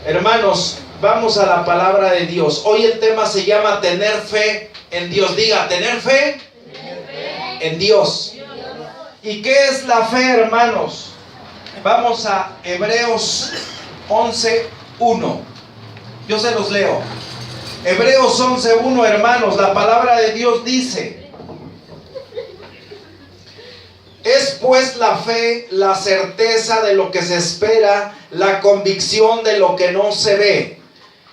Hermanos, vamos a la palabra de Dios. Hoy el tema se llama tener fe en Dios. Diga, tener fe en Dios. ¿Y qué es la fe, hermanos? Vamos a Hebreos 11:1. Yo se los leo. Hebreos 11:1, hermanos, la palabra de Dios dice: es pues la fe la certeza de lo que se espera, la convicción de lo que no se ve.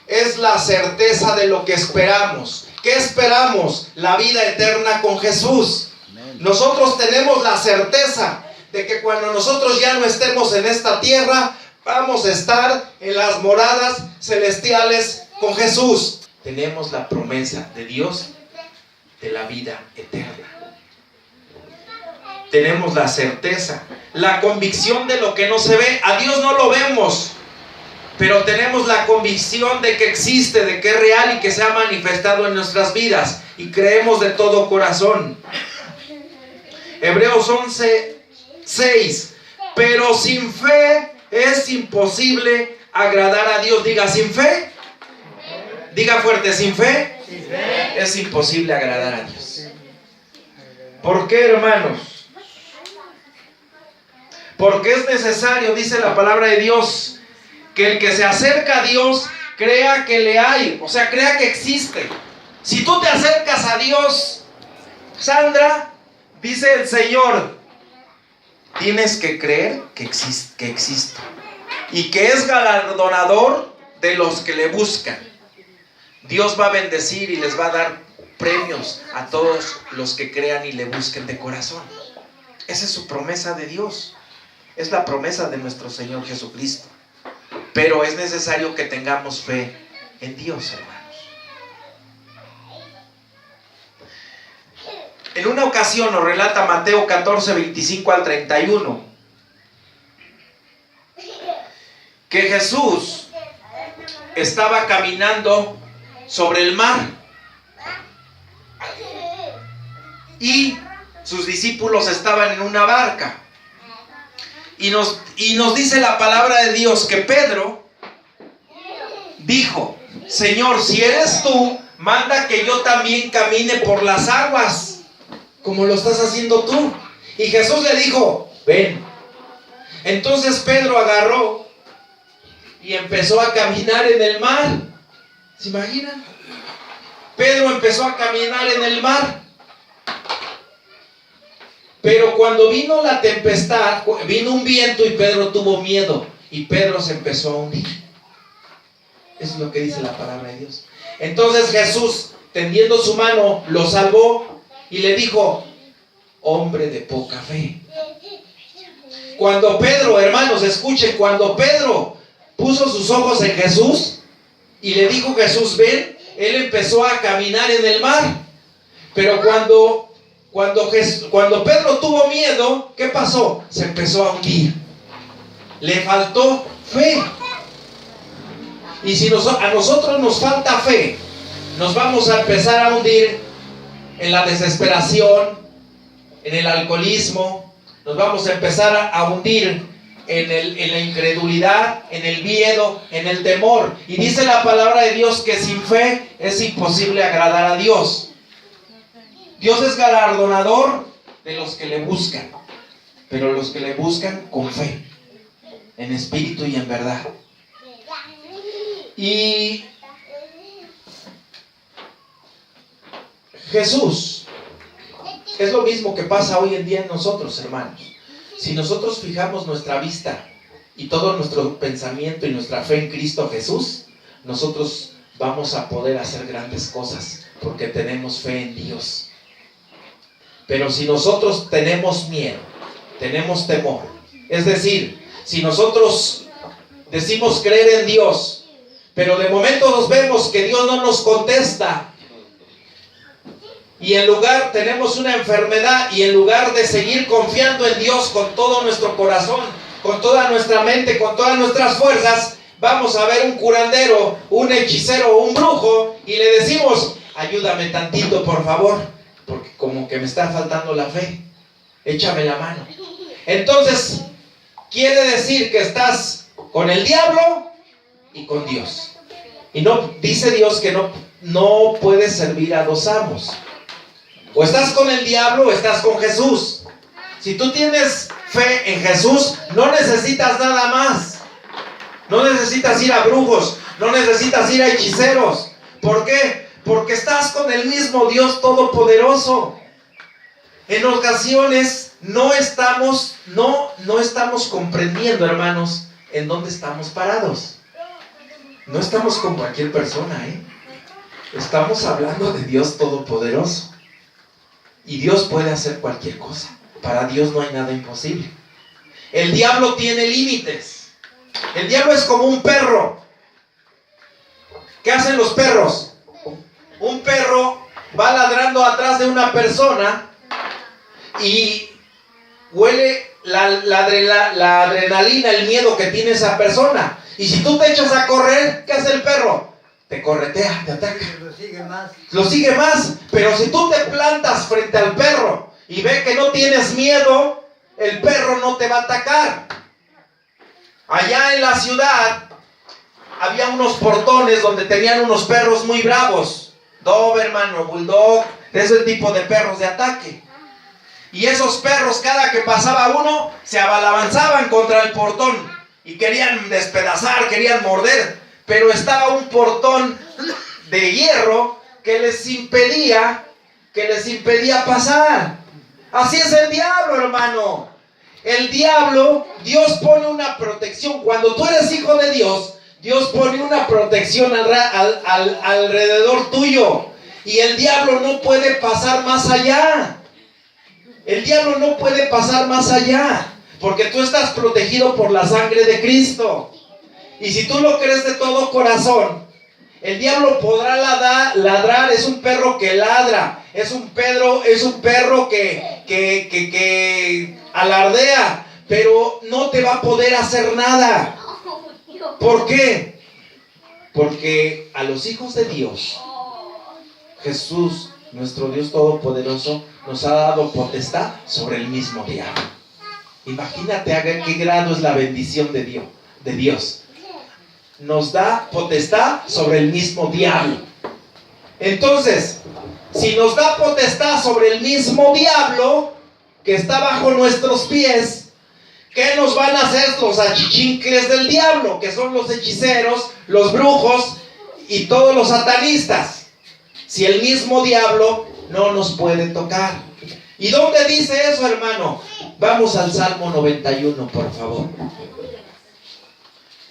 Es la certeza de lo que esperamos. ¿Qué esperamos? La vida eterna con Jesús. Nosotros tenemos la certeza de que cuando nosotros ya no estemos en esta tierra, vamos a estar en las moradas celestiales con Jesús. Tenemos la promesa de Dios de la vida eterna. Tenemos la certeza, la convicción de lo que no se ve. A Dios no lo vemos, pero tenemos la convicción de que existe, de que es real y que se ha manifestado en nuestras vidas, y creemos de todo corazón. Hebreos 11:6. Pero sin fe es imposible agradar a Dios. Diga, sin fe. Diga fuerte, sin fe es imposible agradar a Dios. ¿Por qué, hermanos? Porque es necesario, dice la palabra de Dios, que el que se acerca a Dios crea que le hay, o sea, crea que existe. Si tú te acercas a Dios, Sandra, dice el Señor, tienes que creer que existe y que es galardonador de los que le buscan. Dios va a bendecir y les va a dar premios a todos los que crean y le busquen de corazón. Esa es su promesa de Dios. Es la promesa de nuestro Señor Jesucristo. Pero es necesario que tengamos fe en Dios, hermanos. En una ocasión nos relata Mateo 14:25 al 31, que Jesús estaba caminando sobre el mar y sus discípulos estaban en una barca. Y nos dice la palabra de Dios que Pedro dijo: Señor, si eres tú, manda que yo también camine por las aguas, como lo estás haciendo tú. Y Jesús le dijo: ven. Entonces Pedro agarró y empezó a caminar en el mar. ¿Se imaginan? Pedro empezó a caminar en el mar. Pero cuando vino la tempestad, vino un viento y Pedro tuvo miedo. Y Pedro se empezó a hundir. Eso es lo que dice la palabra de Dios. Entonces Jesús, tendiendo su mano, lo salvó y le dijo: hombre de poca fe. Cuando Pedro, hermanos, escuchen, cuando Pedro puso sus ojos en Jesús y le dijo Jesús, ven, él empezó a caminar en el mar. Pero cuando Pedro tuvo miedo, ¿qué pasó? Se empezó a hundir. Le faltó fe. Y si a nosotros nos falta fe, nos vamos a empezar a hundir en la desesperación, en el alcoholismo, nos vamos a empezar a hundir en la incredulidad, en el miedo, en el temor. Y dice la palabra de Dios que sin fe es imposible agradar a Dios. Dios es galardonador de los que le buscan, pero los que le buscan con fe, en espíritu y en verdad. Y Jesús, es lo mismo que pasa hoy en día en nosotros, hermanos. Si nosotros fijamos nuestra vista y todo nuestro pensamiento y nuestra fe en Cristo Jesús, nosotros vamos a poder hacer grandes cosas porque tenemos fe en Dios. Pero si nosotros tenemos miedo, tenemos temor, es decir, si nosotros decimos creer en Dios, pero de momento nos vemos que Dios no nos contesta, y en lugar tenemos una enfermedad, y en lugar de seguir confiando en Dios con todo nuestro corazón, con toda nuestra mente, con todas nuestras fuerzas, vamos a ver un curandero, un hechicero o un brujo y le decimos: ayúdame tantito, por favor, porque como que me está faltando la fe, échame la mano. Entonces quiere decir que estás con el diablo y con Dios. Y no dice Dios que no puedes servir a dos amos. O estás con el diablo o estás con Jesús. Si tú tienes fe en Jesús, no necesitas nada más. No necesitas ir a brujos, no necesitas ir a hechiceros. ¿Por qué? Porque estás con el mismo Dios Todopoderoso. En ocasiones no estamos comprendiendo, hermanos, en dónde estamos parados. No estamos con cualquier persona, Estamos hablando de Dios Todopoderoso. Y Dios puede hacer cualquier cosa. Para Dios no hay nada imposible. El diablo tiene límites. El diablo es como un perro. ¿Qué hacen los perros? Un perro va ladrando atrás de una persona y huele la adrenalina, el miedo que tiene esa persona. Y si tú te echas a correr, ¿qué hace el perro? Te corretea, te ataca. Lo sigue más. Pero si tú te plantas frente al perro y ve que no tienes miedo, el perro no te va a atacar. Allá en la ciudad había unos portones donde tenían unos perros muy bravos. Doberman o Bulldog, de ese tipo de perros de ataque. Y esos perros, cada que pasaba uno, se abalanzaban contra el portón y querían despedazar, querían morder. Pero estaba un portón de hierro que les impedía pasar. Así es el diablo, hermano. El diablo, Dios pone una protección. Cuando tú eres hijo de Dios, Dios pone una protección alrededor tuyo. Y el diablo no puede pasar más allá. El diablo no puede pasar más allá. Porque tú estás protegido por la sangre de Cristo. Y si tú lo crees de todo corazón, el diablo podrá ladrar. Es un perro que ladra. Es un perro que alardea. Pero no te va a poder hacer nada. ¿Por qué? Porque a los hijos de Dios, Jesús, nuestro Dios Todopoderoso, nos ha dado potestad sobre el mismo diablo. Imagínate a qué grado es la bendición de Dios. Nos da potestad sobre el mismo diablo. Entonces, si nos da potestad sobre el mismo diablo que está bajo nuestros pies, ¿qué nos van a hacer los achichincles del diablo? Que son los hechiceros, los brujos y todos los satanistas. Si el mismo diablo no nos puede tocar. ¿Y dónde dice eso, hermano? Vamos al Salmo 91, por favor.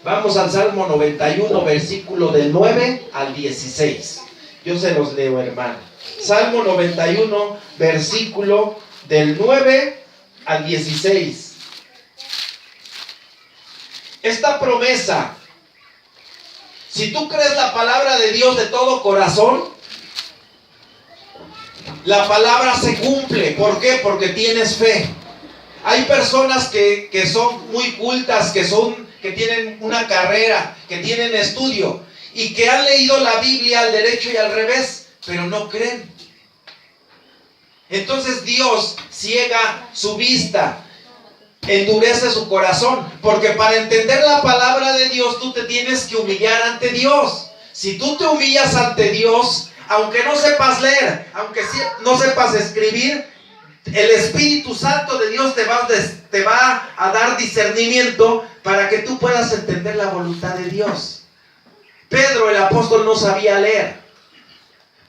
Vamos al Salmo 91, versículo del 9 al 16. Yo se los leo, hermano. Salmo 91, versículo del 9 al 16. Esta promesa, si tú crees la palabra de Dios de todo corazón, la palabra se cumple. ¿Por qué? Porque tienes fe. Hay personas que son muy cultas, que tienen una carrera, que tienen estudio y que han leído la Biblia al derecho y al revés, pero no creen. Entonces Dios ciega su vista, endurece su corazón, porque para entender la palabra de Dios tú te tienes que humillar ante Dios. Si tú te humillas ante Dios, aunque no sepas leer, aunque no sepas escribir, el Espíritu Santo de Dios te va a dar discernimiento para que tú puedas entender la voluntad de Dios. Pedro, el apóstol, no sabía leer,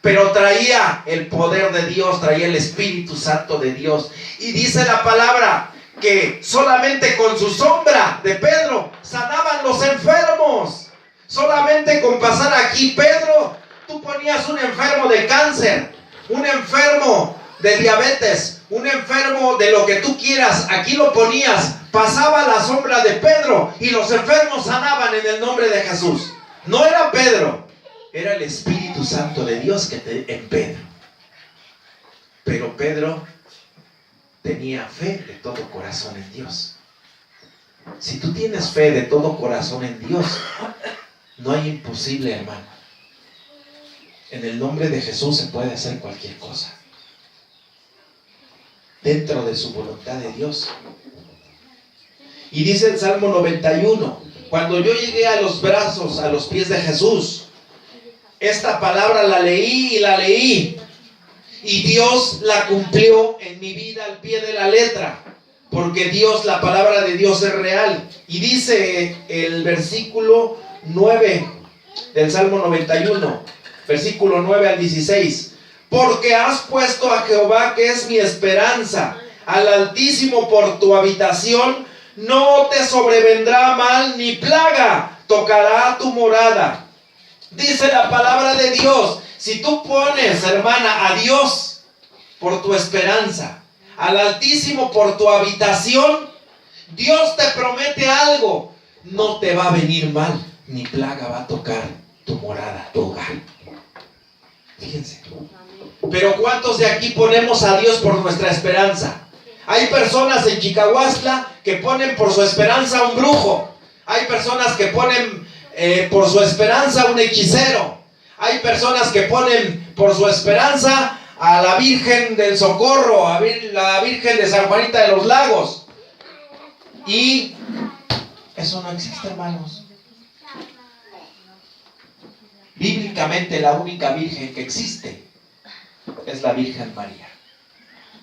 pero traía el poder de Dios, traía el Espíritu Santo de Dios. Y dice la palabra que solamente con su sombra de Pedro sanaban los enfermos. Solamente con pasar aquí, Pedro, tú ponías un enfermo de cáncer, un enfermo de diabetes, un enfermo de lo que tú quieras, aquí lo ponías, pasaba la sombra de Pedro y los enfermos sanaban en el nombre de Jesús. No era Pedro, era el Espíritu Santo de Dios en Pedro. Pero Pedro tenía fe de todo corazón en Dios. Si tú tienes fe de todo corazón en Dios, no hay imposible, hermano. En el nombre de Jesús se puede hacer cualquier cosa, dentro de su voluntad de Dios. Y dice el Salmo 91, Cuando yo llegué a los brazos, a los pies de Jesús, esta palabra la leí y la leí. Y Dios la cumplió en mi vida al pie de la letra. Porque Dios, la palabra de Dios es real. Y dice el versículo 9 del Salmo 91, versículo 9 al 16. Porque has puesto a Jehová, que es mi esperanza, al Altísimo por tu habitación. No te sobrevendrá mal ni plaga tocará tu morada. Dice la palabra de Dios. Si tú pones, hermana, a Dios por tu esperanza, al Altísimo por tu habitación, Dios te promete algo. No te va a venir mal, ni plaga va a tocar tu morada, tu hogar. Fíjense. Pero ¿cuántos de aquí ponemos a Dios por nuestra esperanza? Hay personas en Chicahuastla que ponen por su esperanza a un brujo. Hay personas que ponen por su esperanza a un hechicero. Hay personas que ponen por su esperanza a la Virgen del Socorro, a la Virgen de San Juanita de los Lagos. Y eso no existe, hermanos. Bíblicamente la única Virgen que existe es la Virgen María.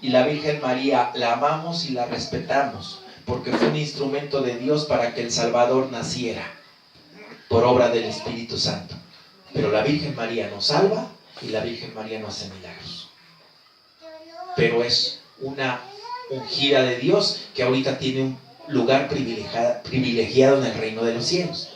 Y la Virgen María la amamos y la respetamos porque fue un instrumento de Dios para que el Salvador naciera por obra del Espíritu Santo. Pero la Virgen María nos salva y la Virgen María no hace milagros. Pero es una ungida de Dios que ahorita tiene un lugar privilegiado en el reino de los cielos.